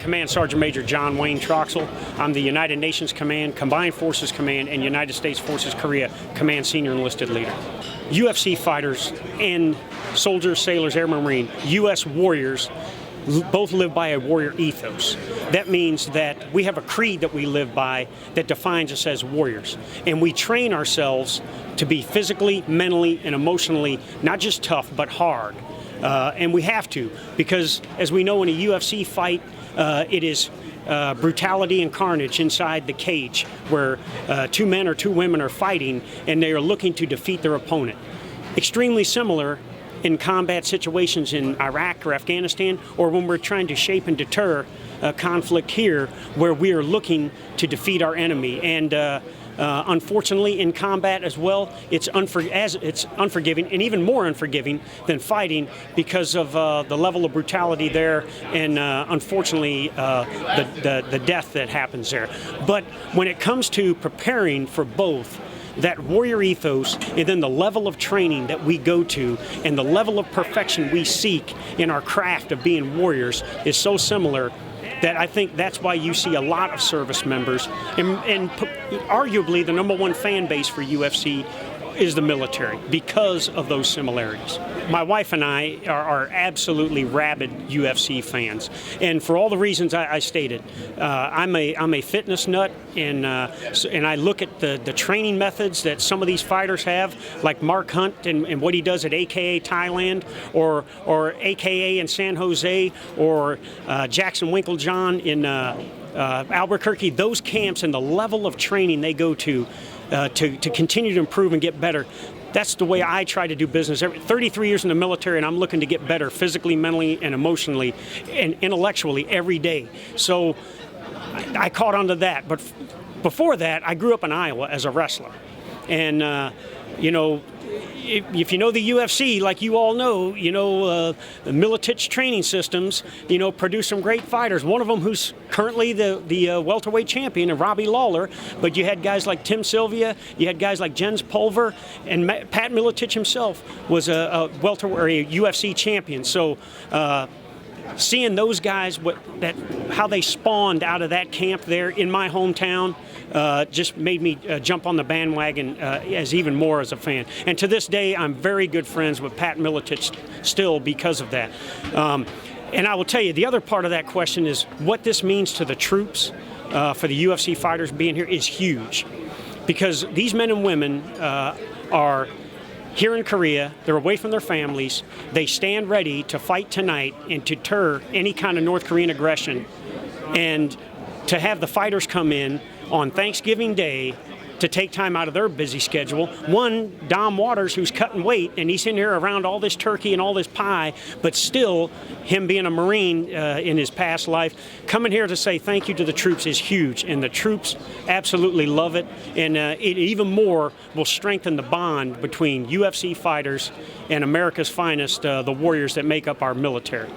Command Sergeant Major John Wayne Troxell. I'm the United Nations Command, Combined Forces Command, and United States Forces Korea Command Senior Enlisted Leader. UFC fighters and soldiers, sailors, airmen, marine, U.S. warriors both live by a warrior ethos. That means that we have a creed that we live by that defines us as warriors. And we train ourselves to be physically, mentally, and emotionally not just tough, but hard. And we have to, because as we know in a UFC fight, it is brutality and carnage inside the cage where two men or two women are fighting and they are looking to defeat their opponent. Extremely similar in combat situations in Iraq or Afghanistan, or when we're trying to shape and deter conflict here where we are looking to defeat our enemy. And unfortunately, in combat as well, it's unforgiving and even more unforgiving than fighting because of the level of brutality there and unfortunately the death that happens there. But when it comes to preparing for both, that warrior ethos and then the level of training that we go to and the level of perfection we seek in our craft of being warriors is so similar that I think that's why you see a lot of service members and arguably the #1 fan base for UFC is the military because of those similarities. My wife and I are absolutely rabid UFC fans, and for all the reasons I stated. I'm a fitness nut, and I look at the training methods that some of these fighters have, like Mark Hunt and what he does at AKA Thailand, or AKA in San Jose, or Jackson Winklejohn in Albuquerque. Those camps and the level of training they go to continue to improve and get better. That's the way I try to do business. 33 years in the military, and I'm looking to get better physically, mentally, and emotionally, and intellectually every day. So I caught on to that. But before that, I grew up in Iowa as a wrestler. And, if you know the UFC, like you all know, the Militich training systems, produce some great fighters. One of them who's currently the welterweight champion, Robbie Lawler. But you had guys like Tim Sylvia, you had guys like Jens Pulver, and Pat Militich himself was a welterweight UFC champion. So seeing those guys, how they spawned out of that camp there in my hometown, just made me jump on the bandwagon as even more as a fan. And to this day, I'm very good friends with Pat Militich still because of that. And I will tell you, the other part of that question is what this means to the troops for the UFC fighters being here is huge. Because these men and women are here in Korea, they're away from their families, they stand ready to fight tonight and to deter any kind of North Korean aggression. And to have the fighters come in on Thanksgiving Day to take time out of their busy schedule. One, Dom Waters, who's cutting weight, and he's in here around all this turkey and all this pie, but still, him being a Marine in his past life, coming here to say thank you to the troops is huge, and the troops absolutely love it, and it even more will strengthen the bond between UFC fighters and America's finest, the warriors that make up our military.